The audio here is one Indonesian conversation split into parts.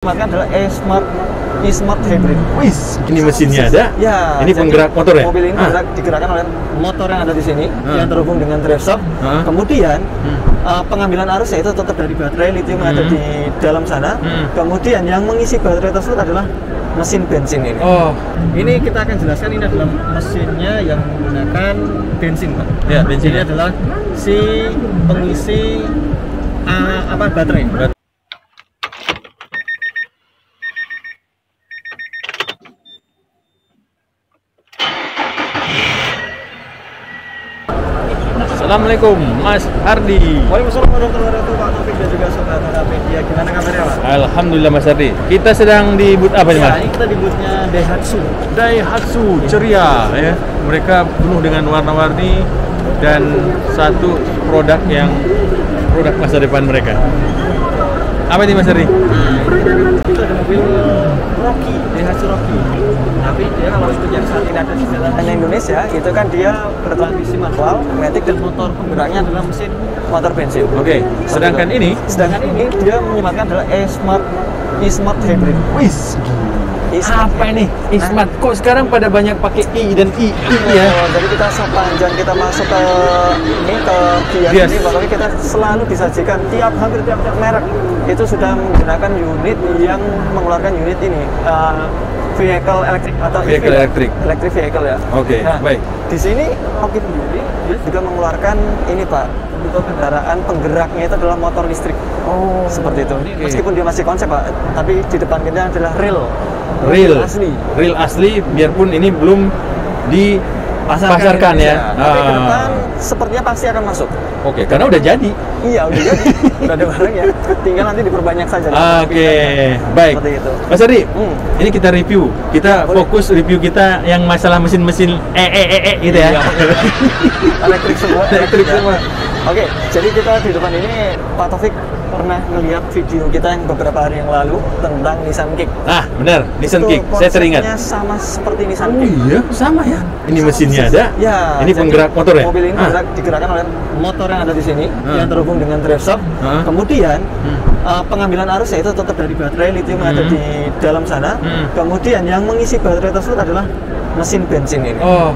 Maka adalah e-smart hybrid. Wis, ini mesinnya ada. Ya. Ini penggerak motor ya? Mobil ini digerakkan oleh motor yang ada di sini yang terhubung dengan drive shaft. Kemudian pengambilan arusnya itu tetap dari baterai lithium yang ada di dalam sana. Kemudian yang mengisi baterai tersebut adalah mesin bensin ini. Oh, ini kita akan jelaskan, ini adalah mesinnya yang menggunakan bensin, Pak. ya bensin. Ini adalah si pengisi baterai. Assalamualaikum, Mas Hardi. Waalaikumsalam warahmatullahi wabarakatuh, Pak Taufik dan juga saudara media. Gimana kabarnya, Pak? Alhamdulillah, Mas Hardi. Kita sedang di booth apa nih, Mas? Ini kita di boothnya Daihatsu ceria ya. Mereka penuh dengan warna-warni dan satu produk masa depan mereka. Apa ini, Mas Hardi? Itu ada mobil Rocky, Daihatsu Rocky. Tapi dia kalau untuk yang saat ini ada di jalanan Indonesia, itu kan dia bertransmisi manual, matic, dan motor penggeraknya adalah mesin motor bensin. Oke. Sedangkan ini dia menyematkan adalah e-smart hybrid. wis. Apa ini? E-smart. Kok sekarang pada banyak pakai I dan I ya? Jadi kita sepanjang kita masuk ke Kia ini, bahkan kita selalu disajikan hampir tiap merek itu sudah menggunakan unit yang mengeluarkan unit ini. Vehicle elektrik atau vehicle electric vehicle ya. Oke, baik. Di sini Rocky sendiri dia juga mengeluarkan ini, Pak, untuk kendaraan penggeraknya itu adalah motor listrik. Oh, seperti itu. Okay. Meskipun dia masih konsep, Pak, tapi di depan kita adalah real asli, biarpun ini belum dipasarkan ya. Tapi ke depan sepertinya pasti akan masuk. Oke, karena udah jadi. Iya, udah jadi. Udah ada barangnya. Tinggal nanti diperbanyak saja. Oke, baik. Seperti itu. Mas Adi, ini kita review. Kita fokus review kita yang masalah mesin-mesin gitu ya. Elektrik semua. Oke, jadi kita di depan ini Pak Taufik pernah melihat video kita yang beberapa hari yang lalu tentang Nissan Kick. Ah, benar, Nissan Kick. Saya teringat. Sama seperti Nissan Kick. Oh iya, sama ya. Ini mesinnya ada. Ya. Ini penggerak motor ya. Mobil ini digerakkan oleh motor yang ada di sini yang terhubung dengan drive shaft. Kemudian pengambilan arusnya itu tetap dari baterai lithium yang ada di dalam sana. Kemudian yang mengisi baterai tersebut adalah mesin bensin ini. Oh,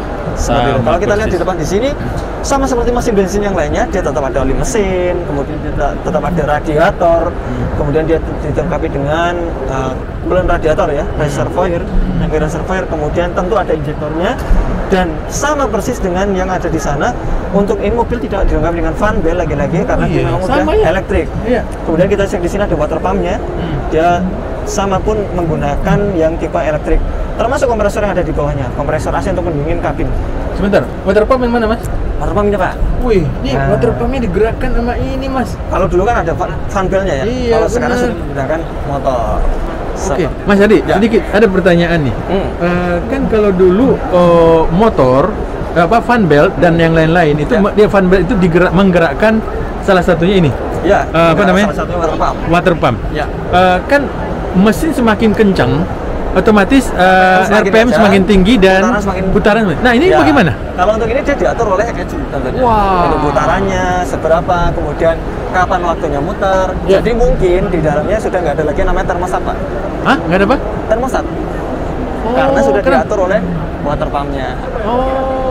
kalau kita lihat di depan di sini sama seperti mesin bensin yang lainnya, dia tetap ada oli mesin, kemudian dia tetap ada radiator, kemudian dia dilengkapi dengan coolant radiator ya, reservoir, kemudian tentu ada injektornya, dan sama persis dengan yang ada di sana. Untuk ini mobil tidak dilengkapi dengan fan bell lagi-lagi karena dia memang udah elektrik. Kemudian kita cek di sini ada water pumpnya, dia sama pun menggunakan yang tipe elektrik, termasuk kompresor yang ada di bawahnya, kompresor AC untuk mendingin kabin. Sebentar, water pump yang mana, Mas? Water pumpnya, Pak. Wih, ini water pumpnya digerakkan sama ini, Mas. Kalau dulu kan ada fan bellnya ya. Iya, kalau sekarang sudah menggunakan motor. Oke, Mas Adi, sedikit ada pertanyaan nih. Kan kalau dulu motor fan belt dan yang lain-lain itu dia fan belt itu menggerakkan salah satunya ini. Ya. Apa namanya? Salah satunya water pump. Water pump. Ya. Kan mesin semakin kencang, otomatis RPM semakin tinggi dan putaran. Nah, ini bagaimana? Kalau untuk ini dia diatur oleh ECG tentunya. Untuk putarannya seberapa, kemudian kapan waktunya muter. Jadi mungkin di dalamnya sudah nggak ada lagi namanya termostat, Pak. Hah? Nggak ada apa? Termostat. Karena sudah diatur oleh water pumpnya.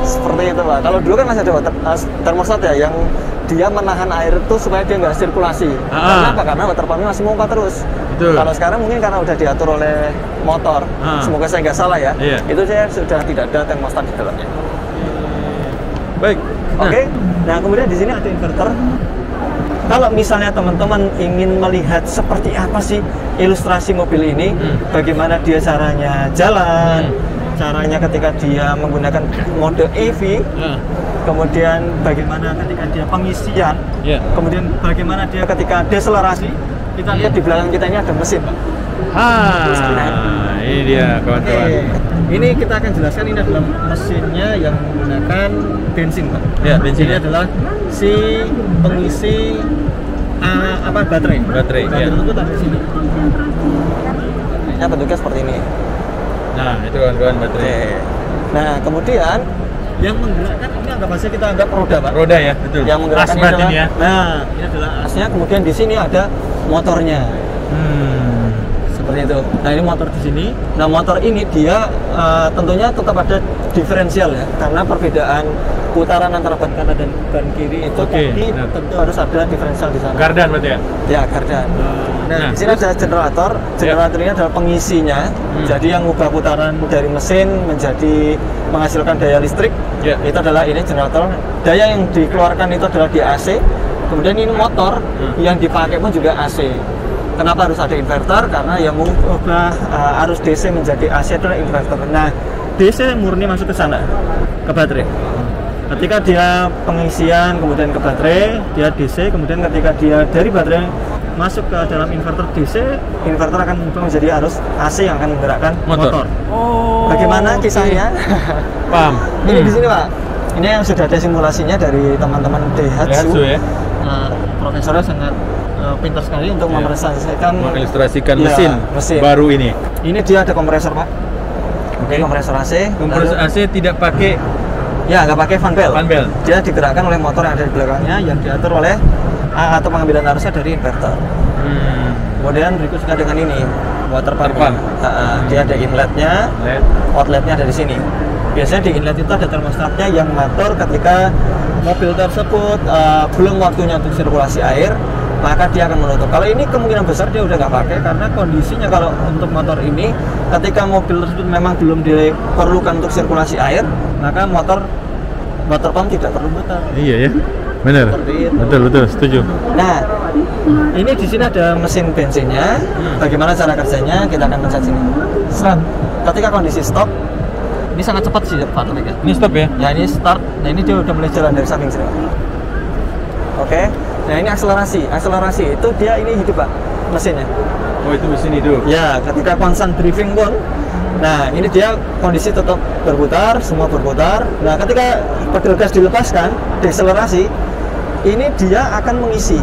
Seperti itu, Pak. Kalau dulu kan masih ada termostat ya, yang dia menahan air itu supaya dia nggak sirkulasi. Kenapa? Karena water pumpnya masih mompa terus. Betul. Kalau sekarang mungkin karena udah diatur oleh motor, semoga saya nggak salah ya, itu saya sudah tidak ada termostat di dalamnya. Baik. Oke. Nah, kemudian di sini ada inverter. Kalau misalnya teman-teman ingin melihat seperti apa sih ilustrasi mobil ini, bagaimana dia caranya jalan, caranya ketika dia menggunakan mode EV, kemudian bagaimana ketika dia pengisian, kemudian bagaimana dia ketika deselerasi. Kita lihat di belakang kita ini ada mesin. Ini dia kawan-kawan. Ini kita akan jelaskan, ini adalah mesinnya yang menggunakan bensin, Pak. Ya, bensin. Ini adalah si pengisi baterai. Baterai itu ada di sini. Baterainya bentuknya seperti ini. Nah, itu kawan-kawan baterai. Nah, kemudian yang menggerakkan ini anggap saja kita anggap roda, Pak. Roda ya, betul. Yang menggerakkan ini adalah, ya. Nah, ini adalah asnya. Kemudian di sini ada motornya. seperti itu. Nah ini motor di sini. Nah motor ini dia tentunya tetap ada diferensial ya, karena perbedaan putaran antara ban kanan dan ban kiri itu tadi tentu harus ada diferensial di sana. Gardan berarti ya? Ya gardan. Nah di sini ada generator. Generator ini adalah pengisinya. Jadi yang mengubah putaran dari mesin menjadi menghasilkan daya listrik. Itu adalah ini generator. Daya yang dikeluarkan itu adalah di AC. Kemudian ini motor yang dipakai pun juga AC. Kenapa harus ada inverter? Karena yang mengubah arus DC menjadi AC adalah inverter. Nah, DC murni masuk ke sana, ke baterai. Ketika dia pengisian kemudian ke baterai, dia DC, kemudian ketika dia dari baterai masuk ke dalam inverter DC, inverter akan berubah menjadi arus AC yang akan menggerakkan motor. Oh. Bagaimana kisahnya? Paham. Ini di sini Pak. Ini yang sudah ada simulasinya dari teman-teman Daihatsu ya. Profesornya sangat pintar sekali untuk mengilustrasikan mesin baru ini. Ini dia ada kompresor Pak. Kompresor AC. Kompresor AC tidak pakai. Ya, nggak pakai fan belt. Dia digerakkan oleh motor yang ada di belakangnya yang diatur oleh atau pengambilan arusnya dari inverter. Kemudian berikut juga dengan ini water pump. Dia ada inletnya, outletnya ada di sini. Biasanya di inlet itu ada termostatnya yang mengatur ketika mobil tersebut belum waktunya untuk sirkulasi air, maka dia akan menutup. Kalau ini kemungkinan besar dia udah nggak pakai karena kondisinya kalau untuk motor ini ketika mobil tersebut memang belum diperlukan untuk sirkulasi air, maka motor pump tidak perlu muter. Iya ya, benar. Betul, setuju. Nah, ini di sini ada mesin bensinnya. Bagaimana cara kerjanya? Kita akan pencet sini. Ketika kondisi stop, ini sangat cepat sih Pak Taufik ya. Ini stop ya? Ya ini start. Nah ini dia udah mulai jalan dari samping sini. Oke. Nah ini akselerasi. Akselerasi itu dia ini hidup Pak mesinnya. Oh itu mesin hidup. Ya ketika constant driving pun. Nah ini dia kondisi tetap berputar, semua berputar. Nah ketika pedal gas dilepaskan, deselerasi, ini dia akan mengisi.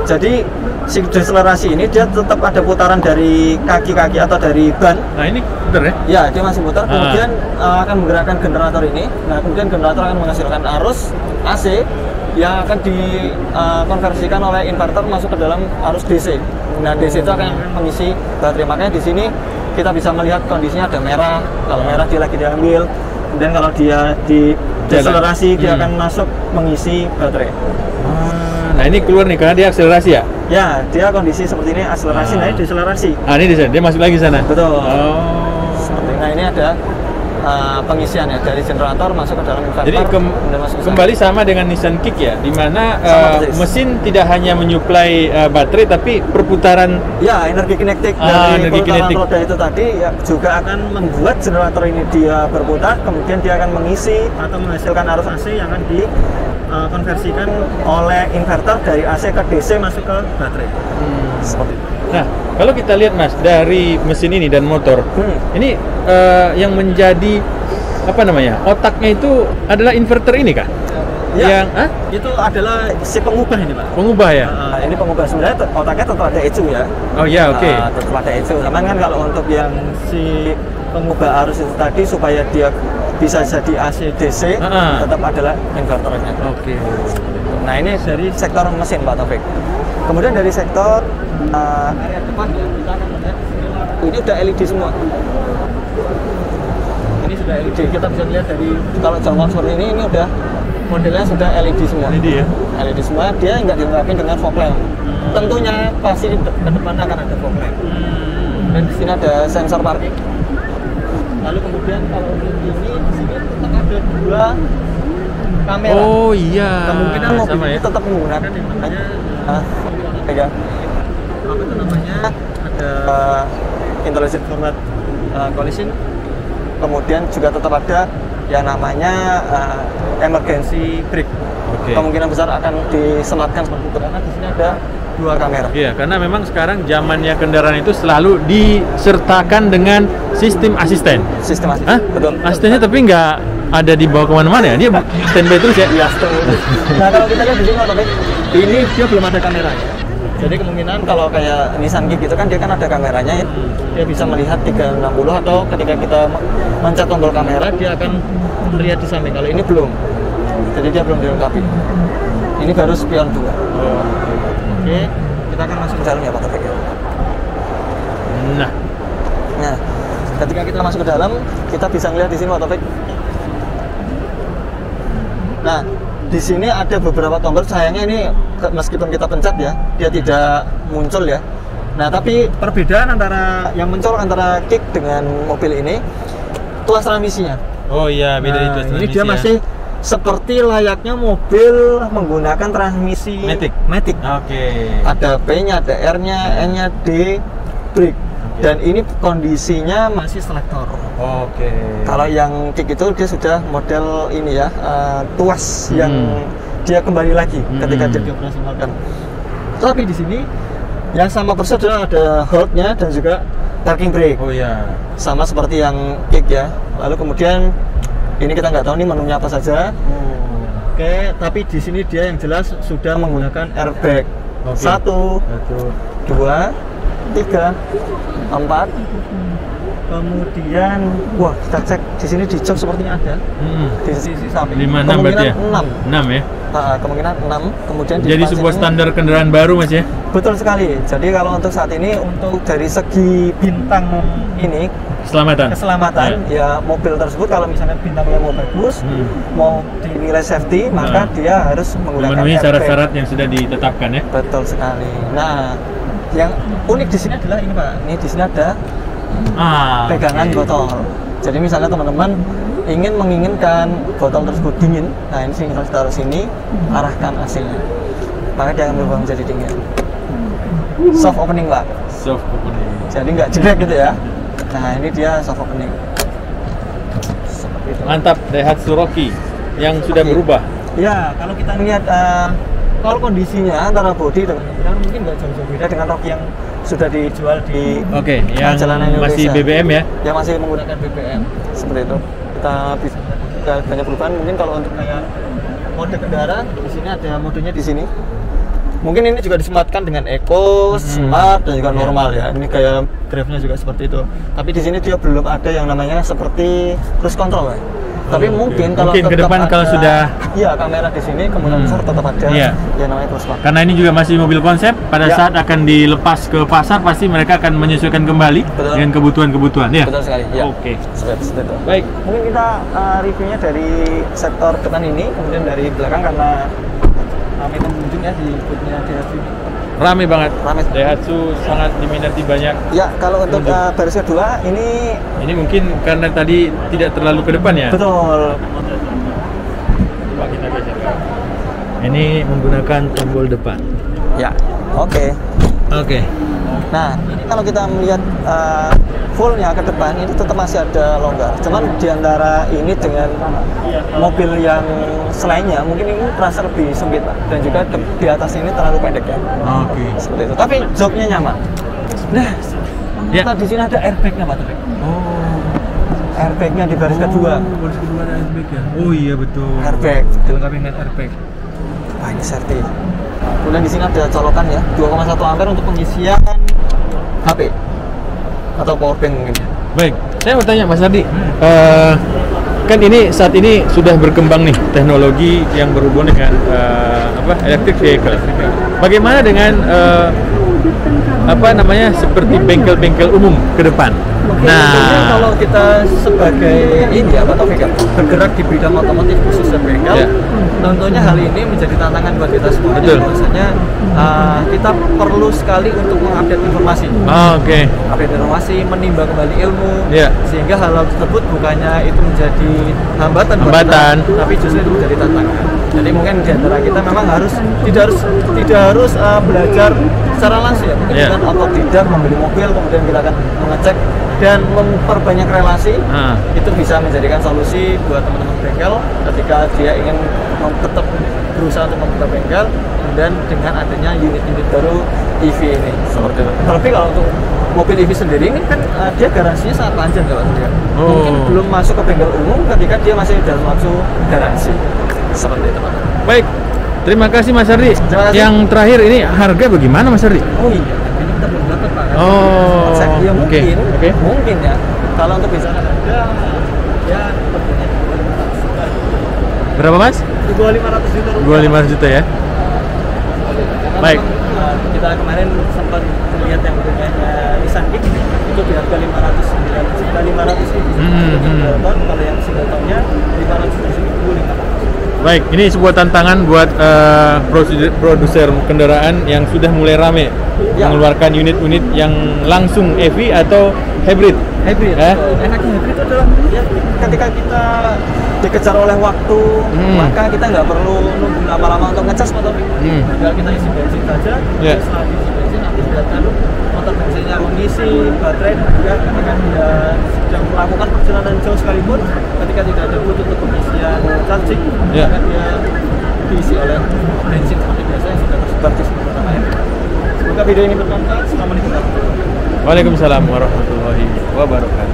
Jadi si deselerasi ini dia tetap ada putaran dari kaki-kaki atau dari ban. Nah ini putar ya? Ya dia masih putar. Kemudian akan menggerakkan generator ini. Nah kemudian generator akan menghasilkan arus AC yang akan dikonversikan oleh inverter masuk ke dalam arus DC. Nah DC itu akan mengisi baterai. Makanya di sini kita bisa melihat kondisinya ada merah. Kalau merah dia lagi diambil. Kemudian kalau dia di deselerasi dia akan masuk mengisi baterai. Nah ini keluar nih karena dia akselerasi ya? Ya, dia kondisi seperti ini akselerasi, nah ini deselerasi. Ini dia masuk lagi sana? Betul. Seperti nah ini ada pengisian ya dari generator masuk ke dalam inverter. Jadi kembali sama dengan Nissan Kick ya, di mana mesin tidak hanya menyuplai baterai tapi perputaran. Ya, energi kinetik dari putaran roda itu tadi ya, juga akan membuat generator ini dia berputar, kemudian dia akan mengisi atau menghasilkan arus AC yang akan dikonversikan oleh inverter dari AC ke DC masuk ke baterai. Seperti itu. Nah, kalau kita lihat Mas dari mesin ini dan motor, ini yang menjadi apa namanya otaknya itu adalah inverter ini kah? Ya, itu adalah si pengubah ini Pak. Pengubah ya? Ini pengubah sebenarnya otaknya tetap ada ECU ya. Oh ya, oke. Tetap ada ECU. Cuman kan kalau untuk yang si pengubah arus itu tadi supaya dia bisa jadi AC DC, tetap adalah inverternya. Oke. Nah ini dari sektor mesin Pak Taufik. Kemudian dari sektor area depan ya, kita akan melihat ini udah LED semua. Ini sudah LED. Kita bisa lihat dari kalau jangkauan seperti ini udah modelnya sudah LED semua. LED ya? LED semua. Dia nggak dilengkapi dengan fog lamp. Tentunya pasti ke depan akan ada fog lamp. Dan di sini ada sensor parking. Lalu kemudian kalau ini di sini tetap ada dua kamera. Oh iya. Kemungkinan mobil sama ya? tetap menggunakan yang namanya apa itu namanya ada intelligent forward collision. Kemudian juga tetap ada yang namanya emergency brake. Kemungkinan besar akan disematkan seperti itu karena di sini ada dua kamera. Iya, karena memang sekarang zamannya kendaraan itu selalu disertakan dengan sistem asisten. Sistem asisten. Betul. Asistennya tapi nggak ada di bawah kemana-mana ya? Dia standby terus ya? Iya, standby. Nah kalau kita lihat di sini Pak, ini dia belum ada kameranya. Jadi kemungkinan kalau kayak Nissan Kick gitu kan dia kan ada kameranya ya. Dia bisa melihat 360 atau ketika kita mencet tombol kamera dia akan melihat di samping. Kalau ini belum. Jadi dia belum dilengkapi. Ini baru spion 2. Oke, kita akan masuk ke dalam ya Pak Taufik. Nah, Nah, ketika kita masuk ke dalam, kita bisa ngeliat di sini Pak Taufik. Nah, di sini ada beberapa tombol. Sayangnya ini meskipun kita pencet ya, dia tidak muncul ya. Nah, tapi perbedaan antara yang muncul antara Kick dengan mobil ini, tuas transmisinya. oh iya, beda Nah, itu ini transmisi dia ya. masih seperti layaknya mobil menggunakan transmisi Matic. Oke. Ada P-nya, ada R-nya, N-nya, D, brake. Dan ini kondisinya masih selektor. Oke. Kalau yang Kick itu dia sudah model ini ya, tuas yang dia kembali lagi ketika dia dioperasionalkan. Tapi di sini yang sama persis adalah ada hold-nya dan juga parking brake. Oh iya. Sama seperti yang Kick ya. Lalu kemudian ini kita nggak tahu nih menunya apa saja. Oke, tapi di sini dia yang jelas sudah menggunakan airbag. Oke. 1, 2, 3, 4. Kemudian, wah kita cek di sini di jok sepertinya ada. Di sisi samping. 5, 6 berarti ya? 6. 6 ya? Kemungkinan 6. Kemudian di Jadi depan sebuah sini- standar kendaraan baru Mas ya? Betul sekali. Jadi kalau untuk saat ini untuk dari segi bintang ini keselamatan ya mobil tersebut kalau misalnya bintangnya mau bagus, mau dinilai safety, maka dia harus menggunakan memenuhi airbag. syarat-syarat yang sudah ditetapkan ya? Betul sekali. Nah, yang unik di sini adalah ini Pak. Ini di sini ada pegangan oke. botol. Jadi misalnya teman-teman menginginkan botol tersebut dingin, nah ini sini kita taruh sini, arahkan AC-nya, maka dia akan berubah menjadi dingin. Soft opening Pak. Soft opening. Jadi nggak jelek gitu ya. Nah ini dia soft opening. Seperti itu. Mantap, Daihatsu Rocky yang sudah Oke. berubah. Ya, kalau kita lihat kalau kondisinya antara bodi dengan interior mungkin nggak jauh-jauh beda dengan Rocky yang sudah dijual di Oke, yang jalanan masih Indonesia. BBM ya? Yang masih menggunakan BBM seperti itu. Kita bisa lihat banyak perubahan. Mungkin kalau untuk kayak mode kendaraan di sini ada modenya di sini. Mungkin ini juga disematkan dengan Eco, Smart dan juga normal ya. Ini kayak drive-nya juga seperti itu. Tapi di sini dia belum ada yang namanya seperti cruise control ya. Tapi Oke. mungkin kalau Mungkin ke tetap depan kalau sudah iya kamera di sini kemungkinan besar tetap ada Iya. yang namanya cruise control. Karena ini juga masih mobil konsep, pada Ya. saat akan dilepas ke pasar pasti mereka akan menyesuaikan kembali Betul. dengan kebutuhan-kebutuhan ya. Betul sekali. Ya. Oke. Seperti itu. Baik. Mungkin kita reviewnya dari sektor depan ini, kemudian dari belakang karena ramai pengunjung ya di boothnya Daihatsu ini. Rame banget. Rame. Daihatsu sangat diminati banyak. Ya, kalau untuk Pengunjung. baris kedua ini Ini mungkin karena tadi tidak terlalu ke depan ya. betul. Coba kita geser. Ini menggunakan tombol depan. Ya, oke. Oke. Nah, ini kalau kita melihat fullnya ke depan ini tetap masih ada longgar. Cuman di antara ini dengan mobil yang selainnya mungkin ini terasa lebih sempit Pak. Dan juga di atas ini terlalu pendek ya. Oke. Seperti itu. Tapi joknya nyaman. Nah, Ya. di sini ada airbagnya Pak Taufik. Oh. Airbagnya di baris kedua. Baris kedua ada airbag ya. Oh iya betul. Airbag. Dilengkapi dengan airbag. Wah ini safety. Kemudian di sini ada colokan ya, 2,1 ampere untuk pengisian HP atau power bank mungkin. Baik, saya mau tanya Mas Ardi, kan ini saat ini sudah berkembang nih teknologi yang berhubungan dengan electric vehicle. Bagaimana dengan seperti bengkel-bengkel umum ke depan? Nah, kalau kita sebagai ini ya Pak Taufik ya, bergerak di bidang otomotif khususnya bengkel, Ya. tentunya hal ini menjadi tantangan buat kita semua. Betul. Bahwasanya kita perlu sekali untuk mengupdate informasi. Oke. Update informasi, menimba kembali ilmu, Ya. sehingga hal tersebut bukannya itu menjadi hambatan, buat Hambatan. kita, tapi justru itu menjadi tantangan. Jadi mungkin di antara kita memang tidak harus belajar secara langsung ya. Mungkin Ya. dengan otodidak membeli mobil, kemudian kita akan mengecek dan memperbanyak relasi. Itu bisa menjadikan solusi buat teman-teman bengkel ketika dia ingin tetap berusaha untuk membuka bengkel, dan dengan adanya unit-unit baru EV ini seperti itu. Tapi kalau untuk mobil EV sendiri ini kan dia garansinya sangat panjang kalau dia. Mungkin belum masuk ke bengkel umum ketika dia masih dalam waktu garansi. Seperti itu Pak. Baik, terima kasih Mas Ardi. Terima kasih. Yang terakhir ini harga bagaimana Mas Ardi? Oh iya, ini kita belum dapat Pak. Oh, Ya oke, mungkin, oke. mungkin ya. Kalau untuk bicara harga, ya Berapa Mas? 2.500 juta rupiah. 2.500 juta ya. Baik. Kita kemarin sempat melihat yang punya Nissan Kick itu di harga 500.000 ton, kalau yang single tonnya 500.000. Baik, ini sebuah tantangan buat produser kendaraan yang sudah mulai rame mengeluarkan unit-unit yang langsung EV atau hybrid. Hybrid. Enaknya hybrid itu adalah ya, ketika kita dikejar oleh waktu, maka kita nggak perlu nunggu lama-lama untuk ngecas motor. Tinggal kita isi bensin saja. Setelah isi bensin nanti biarkan motor bensinnya mengisi baterai, dan juga ketika dia sedang melakukan perjalanan jauh sekalipun, ketika tidak ada butuh untuk pengisian charging, maka dia diisi oleh bensin seperti biasa yang sudah tersebar di seluruh tanah air. Semoga video ini bermanfaat. Assalamualaikum warahmatullahi wabarakatuh. Waalaikumsalam warahmatullahi wabarakatuh.